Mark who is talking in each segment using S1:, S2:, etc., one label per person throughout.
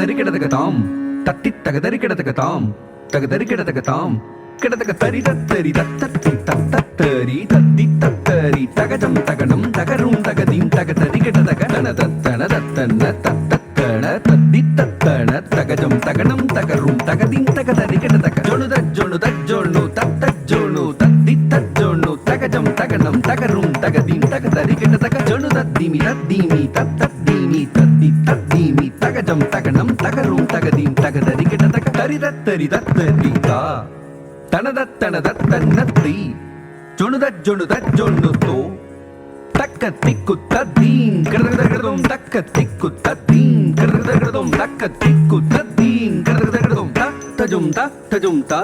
S1: தரிக்கிடதக தாம் தத்தி தக தரிக்கிடதக தாம் தக தரிக்கிடதக தாம் கிடதக தரி தத்தரி தத்தத்தி தத்தரி தத்தி தத்தரி தகஜம் தகனம் தகரும் தகதீம் தக தரிக்கிடதக தன தத்தன தத்தன தத்தன தத்தி தத்தன தகஜம் தகனம் தகரும் தகதீம் தக தரிக்கிடதக ஜொணு தஜ்ஜொணு தத்தஜ்ஜொணு தத்தி தஜ்ஜொணு தகஜம் தகனம் தகரும் தகதீம் தக தரிக்கிடதக ஜொணு தத்தீமி தத்தீமி தத்தீமி தத்தி தத்தீமி தகஜம் தகனம் தகரும் தகதீம் தக தரிக்கிடதக தரி தத்தரி தத்தரி தா தனதத்தனதத்தன்னத்தி ஜொணு தோ தக்க திக்கு தத்தீம் கிடதகடதும் தக்க திக்கு தத்தீம் கிடதகடதும் தக்க திக்கு தத்தீம் கிடதகடதும் தத்தஜும் தத்தஜும் தா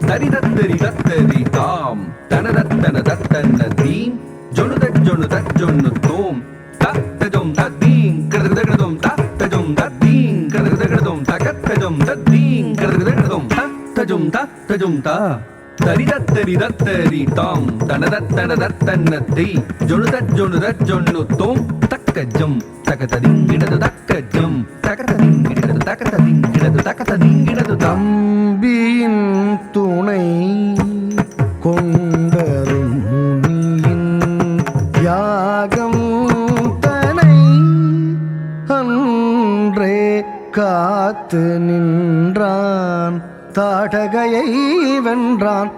S1: தரிதத்தரி தத்தரி தாம் தனதத்தனதத்தன்னதீம் ஜொணு தோம் தத்தஜும் தத்தீம் கிடதகடதும் தத்தஜும் தத்தீம் கிடதகடதும் தகத்தஜும் தத்தீம் கிடதகடதும் தத்தஜும் தா தரிதத்தரி தத்தரி தாம் தனதத்தனதத்தன்னத்தை ஜொணு தோம் தக்கஜம் தகததிங்கிடது தக்கஜம் தகததிங்கிடது தகததிங்கிடது தகததிங்கிடது
S2: தம்பியின் துணை கொண்டரும் முனியின் யாகம் தனை அன்றே காத்து நின்றான் தாடகையை வென்றான்